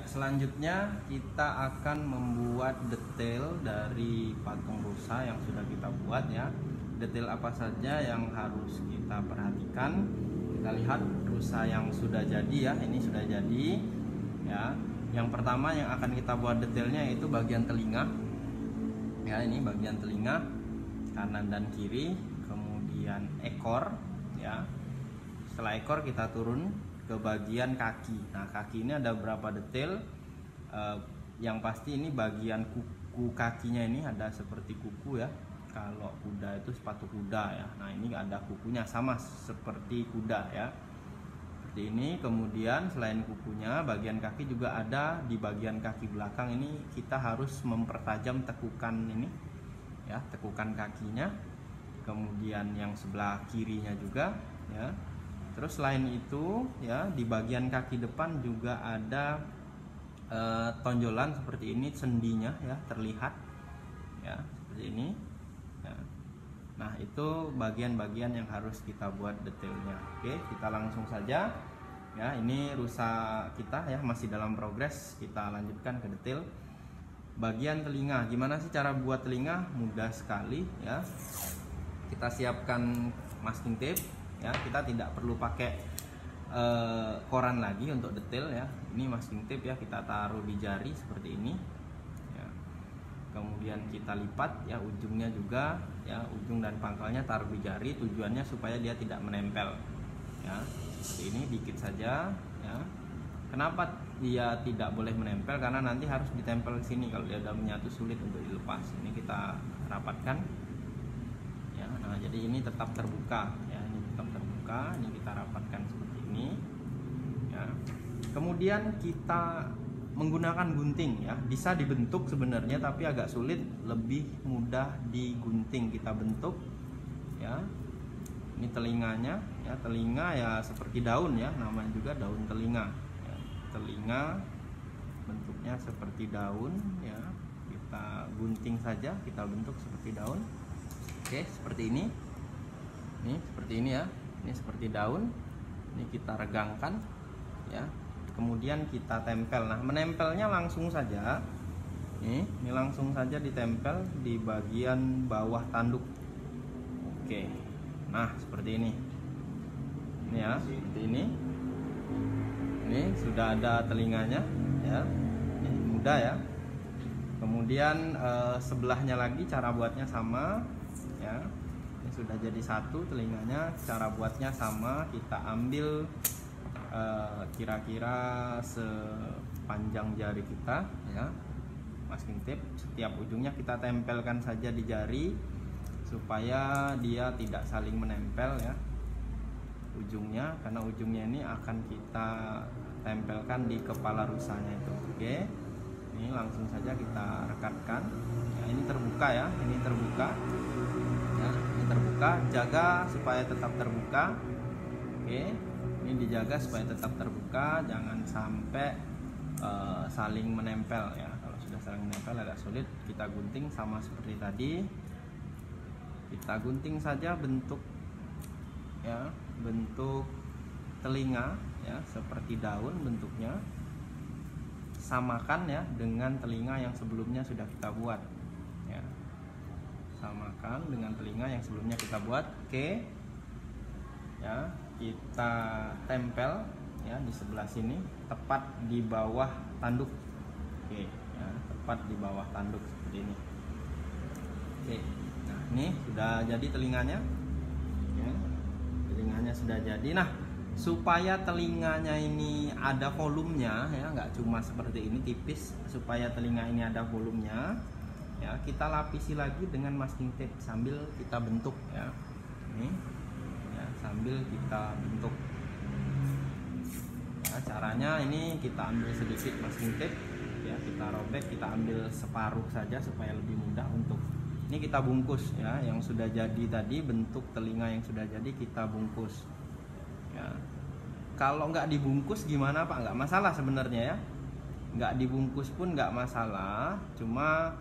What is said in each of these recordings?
selanjutnya kita akan membuat detail dari patung rusa yang sudah kita buat ya. Detail apa saja yang harus kita perhatikan? Kita lihat rusa yang sudah jadi ya. Ini sudah jadi ya. Yang pertama yang akan kita buat detailnya yaitu bagian telinga. Ya, ini bagian telinga kanan dan kiri, kemudian ekor ya. Setelah ekor kita turun ke bagian kaki. Nah, kaki ini ada beberapa detail. Yang pasti ini bagian kuku kakinya ini ada seperti kuku ya. Kalau kuda itu sepatu kuda ya. Nah, ini ada kukunya sama seperti kuda ya. Seperti ini. Kemudian selain kukunya, bagian kaki juga ada di bagian kaki belakang ini kita harus mempertajam tekukan ini ya, tekukan kakinya. Kemudian yang sebelah kirinya juga ya. Terus selain itu ya, di bagian kaki depan juga ada tonjolan seperti ini, sendinya ya terlihat ya seperti ini ya. Nah, itu bagian-bagian yang harus kita buat detailnya. Oke, kita langsung saja ya. Ini rusa kita ya, masih dalam progres. Kita lanjutkan ke detail bagian telinga. Gimana sih cara buat telinga? Mudah sekali ya. Kita siapkan masking tape ya. Kita tidak perlu pakai koran lagi untuk detail ya. Ini masking tape ya, kita taruh di jari seperti ini ya. Kemudian kita lipat ya, ujungnya juga ya, ujung dan pangkalnya taruh di jari. Tujuannya supaya dia tidak menempel ya. Seperti ini, dikit saja ya. Kenapa dia tidak boleh menempel? Karena nanti harus ditempel ke sini. Kalau dia udah menyatu sulit untuk dilepas. Ini kita rapatkan ya. Nah, jadi ini tetap terbuka ya. Ini kita rapatkan seperti ini ya. Kemudian kita menggunakan gunting ya. Bisa dibentuk sebenarnya, tapi agak sulit. Lebih mudah digunting. Kita bentuk ya. Ini telinganya ya. Telinga ya seperti daun ya, namanya juga daun telinga ya. Telinga bentuknya seperti daun ya. Kita gunting saja, kita bentuk seperti daun. Oke, seperti ini. Ini seperti ini ya. Ini seperti daun. Ini kita regangkan ya. Kemudian kita tempel. Nah, menempelnya langsung saja. Ini langsung saja ditempel di bagian bawah tanduk. Oke. Nah, seperti ini. Ini ya, seperti ini. Ini sudah ada telinganya ya. Ini mudah ya. Kemudian sebelahnya lagi cara buatnya sama ya. Ini sudah jadi satu telinganya, cara buatnya sama. Kita ambil kira-kira sepanjang jari kita ya, masking tape. Setiap ujungnya kita tempelkan saja di jari supaya dia tidak saling menempel ya ujungnya, karena ujungnya ini akan kita tempelkan di kepala rusanya itu. Oke, ini langsung saja kita rekatkan ya. Ini terbuka ya, ini terbuka ya, ini terbuka. Jaga supaya tetap terbuka. Oke, ini dijaga supaya tetap terbuka, jangan sampai saling menempel ya. Kalau sudah saling menempel agak sulit. Kita gunting sama seperti tadi. Kita gunting saja bentuk ya, bentuk telinga ya, seperti daun bentuknya. Samakan ya dengan telinga yang sebelumnya sudah kita buat ya. Samakan dengan telinga yang sebelumnya kita buat. Oke ya, kita tempel ya di sebelah sini, tepat di bawah tanduk. Oke ya, tepat di bawah tanduk seperti ini. Oke, nah ini sudah jadi telinganya ya. Telinganya sudah jadi. Nah, supaya telinganya ini ada volumenya ya, nggak cuma seperti ini tipis. Supaya telinga ini ada volumenya ya, kita lapisi lagi dengan masking tape sambil kita bentuk ya. Ini ya, sambil kita bentuk ya. Caranya ini kita ambil sedikit masking tape ya, kita robek, kita ambil separuh saja supaya lebih mudah untuk ini kita bungkus ya. Yang sudah jadi tadi, bentuk telinga yang sudah jadi kita bungkus ya. Kalau nggak dibungkus gimana Pak? Nggak masalah sebenarnya ya, nggak dibungkus pun nggak masalah. Cuma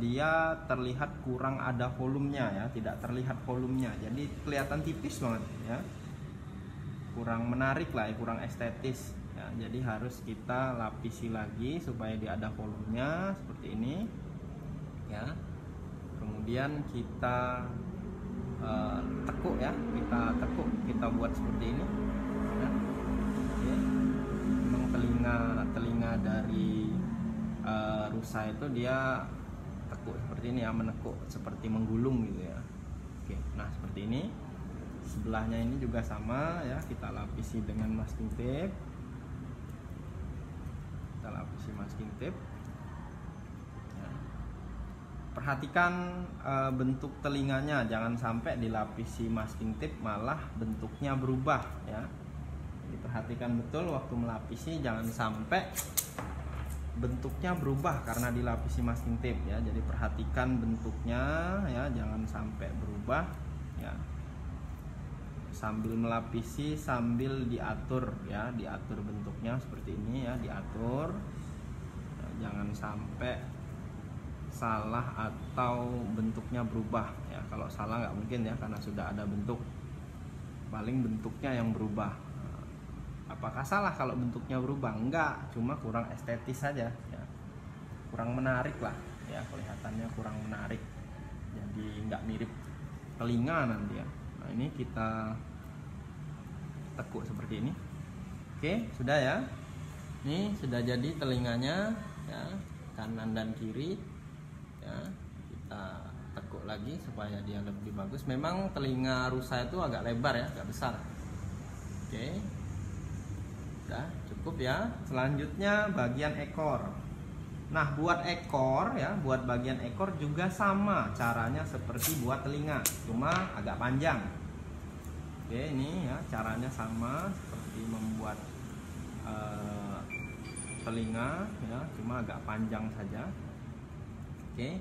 dia terlihat kurang ada volumenya ya, tidak terlihat volumenya, jadi kelihatan tipis banget ya, kurang menarik lah ya, kurang estetis ya. Jadi harus kita lapisi lagi supaya dia ada volumenya seperti ini ya. Kemudian kita tekuk ya, kita buat seperti ini ya. Oke. Memang telinga dari rusa itu dia tekuk seperti ini ya, menekuk seperti menggulung gitu ya. Oke, nah seperti ini. Sebelahnya ini juga sama ya, kita lapisi dengan masking tape. Kita lapisi masking tape ya. Perhatikan bentuk telinganya, jangan sampai dilapisi masking tape malah bentuknya berubah ya. Jadi perhatikan betul waktu melapisi, jangan sampai bentuknya berubah karena dilapisi masking tape ya. Jadi perhatikan bentuknya ya, jangan sampai berubah ya. Sambil melapisi sambil diatur ya, diatur bentuknya seperti ini ya, diatur ya, jangan sampai salah atau bentuknya berubah ya. Kalau salah nggak mungkin ya, karena sudah ada bentuk, paling bentuknya yang berubah. Apakah salah kalau bentuknya berubah? Enggak, cuma kurang estetis saja ya, kurang menarik lah ya, kelihatannya kurang menarik, jadi nggak mirip telinga nanti ya. Nah ini kita tekuk seperti ini. Oke, sudah ya. Ini sudah jadi telinganya ya, kanan dan kiri ya. Kita tekuk lagi supaya dia lebih bagus. Memang telinga rusa itu agak lebar ya, agak besar. Oke, udah cukup ya. Selanjutnya bagian ekor. Nah buat ekor ya, buat bagian ekor juga sama caranya seperti buat telinga, cuma agak panjang. Oke, ini ya caranya sama seperti membuat telinga ya, cuma agak panjang saja. Oke,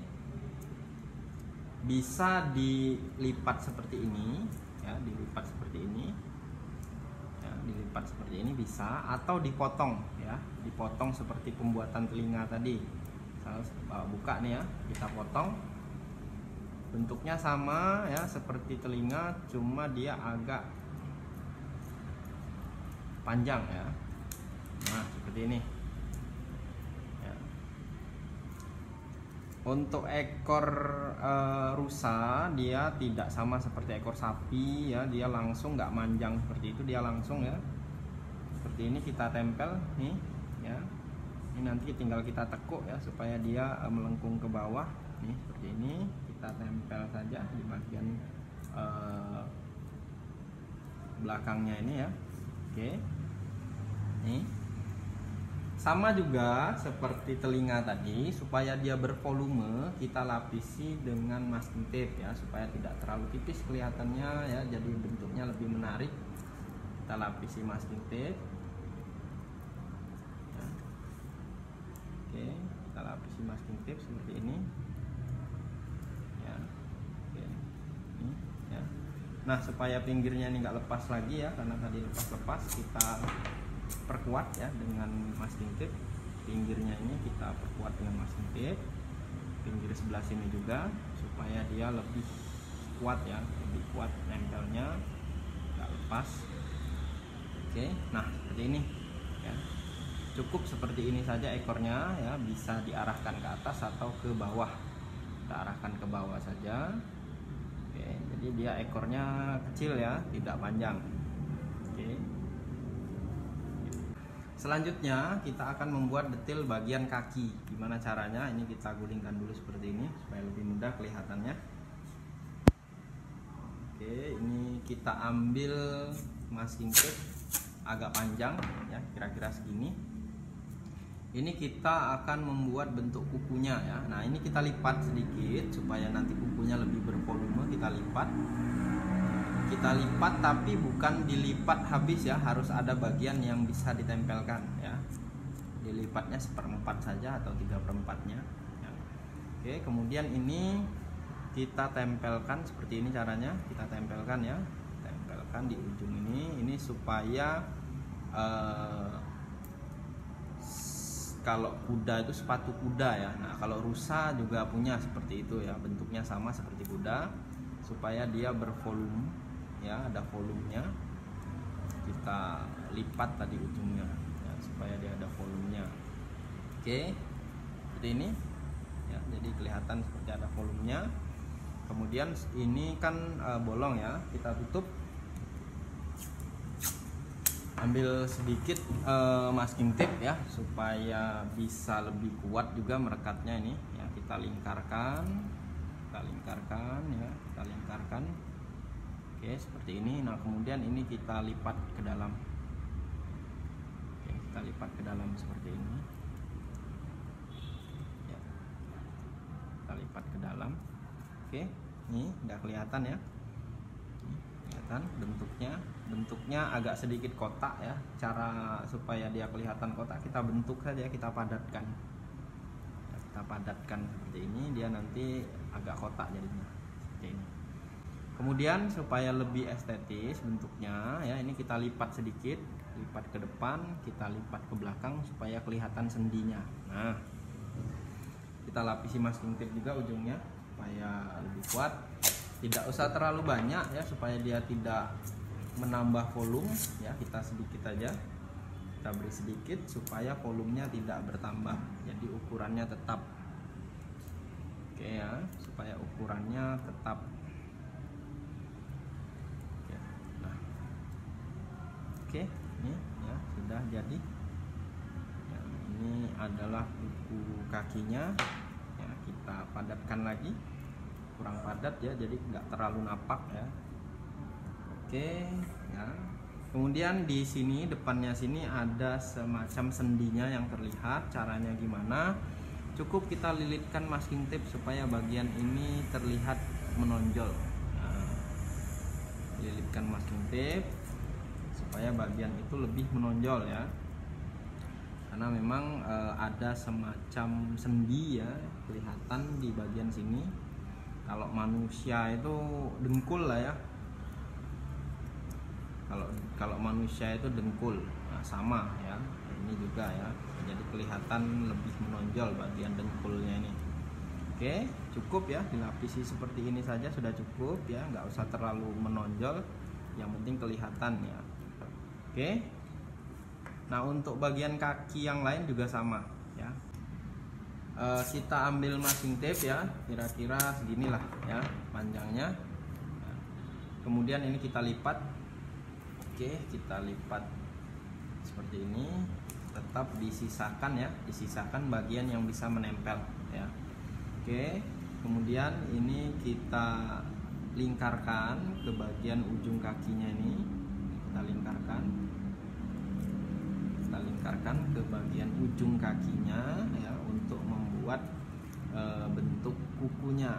bisa dilipat seperti ini ya, dilipat seperti ini ya, dilipat seperti ini bisa, atau dipotong ya, dipotong seperti pembuatan telinga tadi. Saya buka nih ya, kita potong, bentuknya sama ya seperti telinga, cuma dia agak panjang ya. Nah seperti ini ya. Untuk ekor rusa dia tidak sama seperti ekor sapi ya, dia langsung nggak manjang seperti itu, dia langsung ya seperti ini. Kita tempel nih ya, ini nanti tinggal kita tekuk ya supaya dia melengkung ke bawah nih seperti ini. Kita tempel saja di bagian belakangnya ini ya. Oke, nih sama juga seperti telinga tadi, supaya dia bervolume kita lapisi dengan masking tape ya, supaya tidak terlalu tipis kelihatannya ya, jadi bentuknya lebih menarik. Kita lapisi masking tape ya. Oke, kita lapisi masking tape seperti ini ya. Oke, ini ya. Nah supaya pinggirnya ini nggak lepas lagi ya, karena tadi lepas-lepas, kita perkuat ya dengan masking tape. Pinggirnya ini kita perkuat dengan masking tape, pinggir sebelah sini juga, supaya dia lebih kuat ya, lebih kuat nempelnya, nggak lepas. Oke, nah seperti ini ya. Cukup seperti ini saja ekornya ya, bisa diarahkan ke atas atau ke bawah. Kita arahkan ke bawah saja. Oke, jadi dia ekornya kecil ya, tidak panjang. Oke. Selanjutnya kita akan membuat detail bagian kaki. Gimana caranya? Ini kita gulingkan dulu seperti ini supaya lebih mudah kelihatannya. Oke, ini kita ambil masking tape agak panjang ya, kira-kira segini. Ini kita akan membuat bentuk kukunya ya. Nah ini kita lipat sedikit supaya nanti kukunya lebih bervolume. Kita lipat tapi bukan dilipat habis ya, harus ada bagian yang bisa ditempelkan ya. Dilipatnya 1/4 saja atau 3/4-nya ya. Oke, kemudian ini kita tempelkan seperti ini caranya. Kita tempelkan ya, tempelkan di ujung ini supaya kalau kuda itu sepatu kuda ya. Nah kalau rusa juga punya seperti itu ya, bentuknya sama seperti kuda, supaya dia bervolume ya, ada volumenya. Kita lipat tadi ujungnya ya. supaya dia ada volumenya. Oke, seperti ini ya, jadi kelihatan seperti ada volumenya. Kemudian ini kan bolong ya, kita tutup, ambil sedikit masking tape ya supaya bisa lebih kuat juga merekatnya. Ini ya, kita lingkarkan ya, kita lingkarkan. Oke, seperti ini. Nah, kemudian ini kita lipat ke dalam. Oke, kita lipat ke dalam seperti ini ya, kita lipat ke dalam. Oke, ini udah kelihatan ya, kelihatan bentuknya agak sedikit kotak ya. Cara supaya dia kelihatan kotak, kita bentuk saja, kita padatkan ya, kita padatkan seperti ini, dia nanti agak kotak jadinya seperti ini. Kemudian supaya lebih estetis bentuknya ya, ini kita lipat sedikit, lipat ke depan, kita lipat ke belakang supaya kelihatan sendinya. Nah, kita lapisi masking tape juga ujungnya supaya lebih kuat. Tidak usah terlalu banyak ya, supaya dia tidak menambah volume ya, kita sedikit aja, kita beri sedikit supaya volumenya tidak bertambah, jadi ukurannya tetap. Oke ya, supaya ukurannya tetap. Oke, ini ya sudah jadi ya, ini adalah kuku kakinya ya, kita padatkan lagi, kurang padat ya, jadi nggak terlalu napak ya. Oke ya, kemudian di sini depannya sini ada semacam sendinya yang terlihat. Caranya gimana? Cukup kita lilitkan masking tape supaya bagian ini terlihat menonjol. Nah, lilitkan masking tape supaya bagian itu lebih menonjol ya, karena memang ada semacam sendi ya, kelihatan di bagian sini. Kalau manusia itu dengkul lah ya, kalau manusia itu dengkul, nah, sama ya, ini juga ya, jadi kelihatan lebih menonjol bagian dengkulnya ini. Oke, cukup ya, dilapisi seperti ini saja sudah cukup ya, nggak usah terlalu menonjol, yang penting kelihatan ya. Oke, nah untuk bagian kaki yang lain juga sama ya. Kita ambil masking tape ya, kira-kira seginilah ya panjangnya. Kemudian ini kita lipat. Oke, kita lipat seperti ini, tetap disisakan ya, disisakan bagian yang bisa menempel ya. Oke, kemudian ini kita lingkarkan ke bagian ujung kakinya ini, kita lingkarkan ke bagian ujung kakinya ya, untuk membuat bentuk kukunya.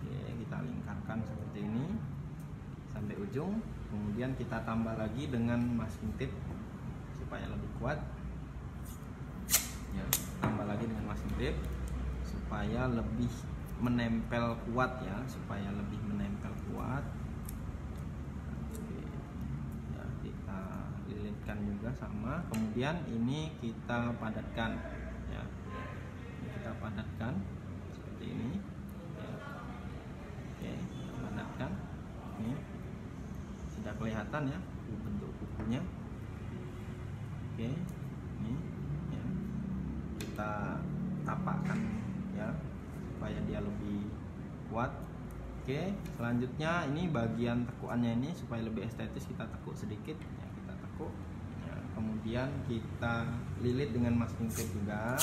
Oke, kita lingkarkan seperti ini sampai ujung. Kemudian kita tambah lagi dengan masking tape supaya lebih kuat ya, tambah lagi dengan masking tape supaya lebih menempel kuat ya, supaya lebih menempel kuat. Juga sama. Kemudian ini kita padatkan ya, ini kita padatkan seperti ini ya. Oke, kita padatkan. Ini sudah kelihatan ya bentuk kukunya. Oke, ini ya, kita tapakkan ya supaya dia lebih kuat. Oke, selanjutnya ini bagian tekukannya ini supaya lebih estetis, kita tekuk sedikit ya, kita tekuk. Kemudian kita lilit dengan masking tape juga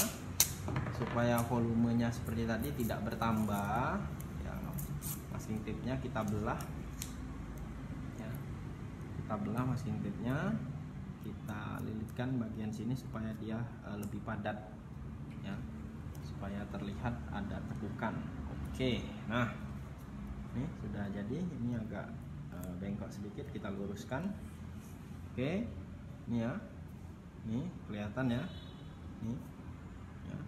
supaya volumenya seperti tadi tidak bertambah ya. Masking tape-nya kita belah ya, kita belah masking tape-nya, kita lilitkan bagian sini supaya dia lebih padat ya, supaya terlihat ada tekukan. Oke, nah ini sudah jadi. Ini agak bengkok sedikit, kita luruskan. Oke, ini ya, ini kelihatan ya, ini ya.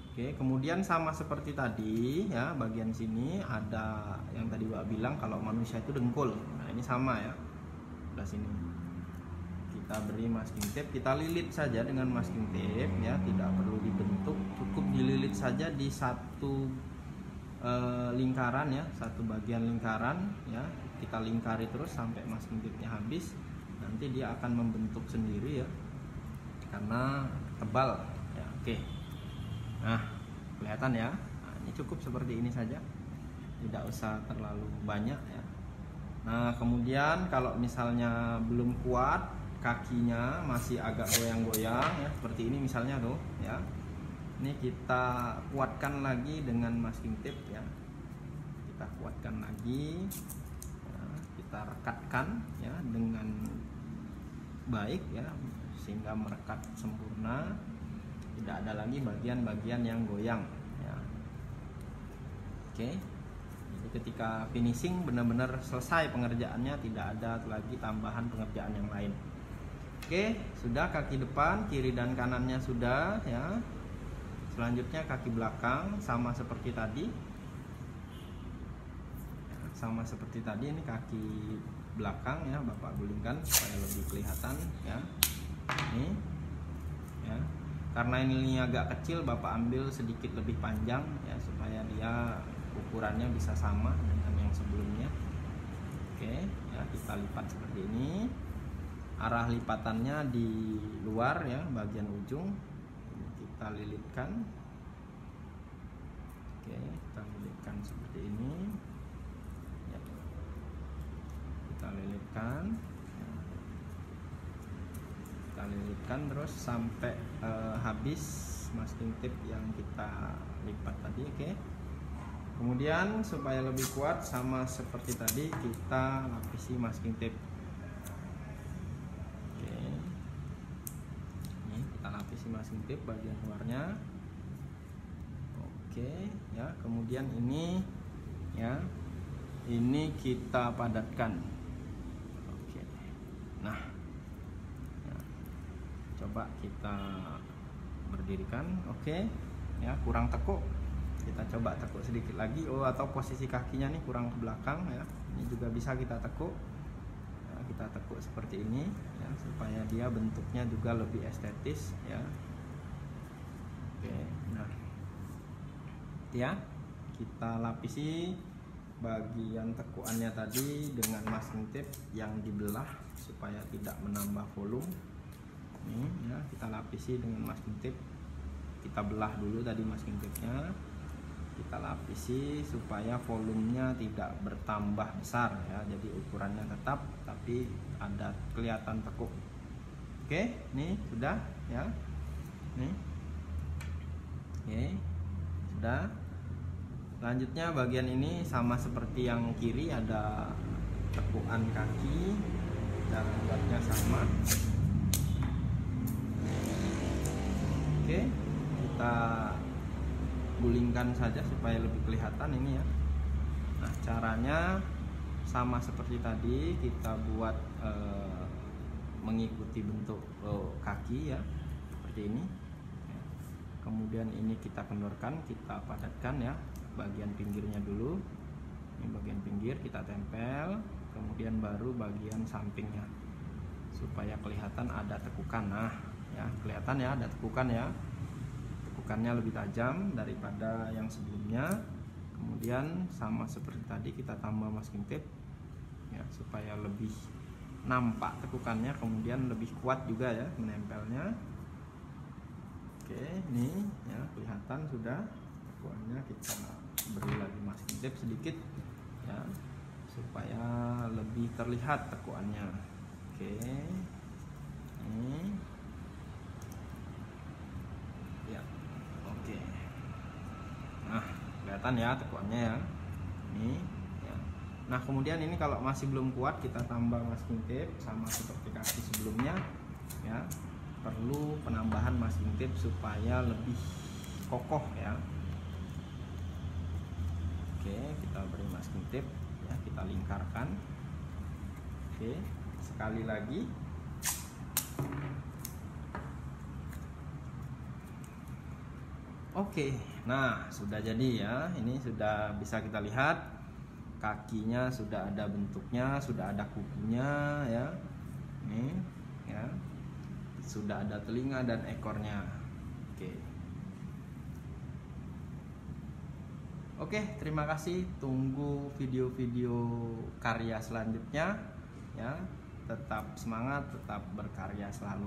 Oke, kemudian sama seperti tadi ya, bagian sini ada yang tadi Wak bilang kalau manusia itu dengkul. Nah, ini sama ya, sebelah sini kita beri masking tape, kita lilit saja dengan masking tape ya, tidak perlu dibentuk, cukup dililit saja di satu lingkaran ya, satu bagian lingkaran ya, kita lingkari terus sampai masking tape-nya habis. Nanti dia akan membentuk sendiri ya. karena tebal ya. Oke, nah kelihatan ya. Nah, ini cukup seperti ini saja, tidak usah terlalu banyak ya. Nah kemudian kalau misalnya belum kuat, kakinya masih agak goyang-goyang ya, seperti ini misalnya tuh ya, ini kita kuatkan lagi dengan masking tape ya. Kita kuatkan lagi ya, kita rekatkan ya dengan baik ya, sehingga merekat sempurna, tidak ada lagi bagian-bagian yang goyang ya. Oke, jadi ketika finishing benar-benar selesai pengerjaannya, tidak ada lagi tambahan pengerjaan yang lain. Oke, sudah kaki depan, kiri dan kanannya sudah ya. Selanjutnya kaki belakang sama seperti tadi. Sama seperti tadi, ini kaki belakang ya, Bapak gulingkan supaya lebih kelihatan ya. Ini ya. Karena ini agak kecil, Bapak ambil sedikit lebih panjang ya, supaya dia ukurannya bisa sama dengan yang sebelumnya. Oke, ya, kita lipat seperti ini. Arah lipatannya di luar ya, bagian ujung. Kita lilitkan. Oke, kita lilitkan seperti ini ya. Kita lilitkan ya. Kita lilitkan terus sampai habis masking tape yang kita lipat tadi. Oke, kemudian supaya lebih kuat sama seperti tadi, kita lapisi masking tape. Masking tape bagian luarnya. Oke ya, kemudian ini ya, ini kita padatkan. Oke, nah ya, coba kita berdirikan. Oke ya, kurang tekuk, kita coba tekuk sedikit lagi. Oh, atau posisi kakinya nih kurang ke belakang ya, ini juga bisa kita tekuk. Kita tekuk seperti ini ya, supaya dia bentuknya juga lebih estetis ya. Oke, nah ya, kita lapisi bagian tekuannya tadi dengan masking tape yang dibelah supaya tidak menambah volume. Ini ya, kita lapisi dengan masking tape. Kita belah dulu tadi masking tape-nya, kita lapisi supaya volumenya tidak bertambah besar ya, jadi ukurannya tetap tapi ada kelihatan tekuk. Oke, nih sudah ya, nih. Oke, sudah. Selanjutnya bagian ini sama seperti yang kiri, ada tekuan kaki dan buatnya sama. Oke, kita gulingkan saja supaya lebih kelihatan ini ya. Nah caranya sama seperti tadi, kita buat mengikuti bentuk kaki ya, seperti ini. Kemudian ini kita kendorkan, kita padatkan ya, bagian pinggirnya dulu. Ini bagian pinggir kita tempel, kemudian baru bagian sampingnya supaya kelihatan ada tekukan. Nah ya, kelihatan ya ada tekukan ya. Tekukannya lebih tajam daripada yang sebelumnya. Kemudian sama seperti tadi, kita tambah masking tape ya, supaya lebih nampak tekukannya, kemudian lebih kuat juga ya menempelnya. Oke, ini ya kelihatan sudah tekuannya. Kita beri lagi masking tape sedikit ya, supaya lebih terlihat tekuannya. Oke, ini ya. Oke, nah kelihatan ya tekuannya ya, ini ya. Nah kemudian ini kalau masih belum kuat, kita tambah masking tape sama seperti kaki sebelumnya ya, perlu penambahan masking tape supaya lebih kokoh ya. Oke, kita beri masking tape ya, kita lingkarkan. Oke, sekali lagi. Oke, nah sudah jadi ya. Ini sudah bisa kita lihat kakinya, sudah ada bentuknya, sudah ada kukunya ya. Ini ya, sudah ada telinga dan ekornya. Oke. Oke, terima kasih. Tunggu video-video karya selanjutnya ya. Tetap semangat, tetap berkarya selalu.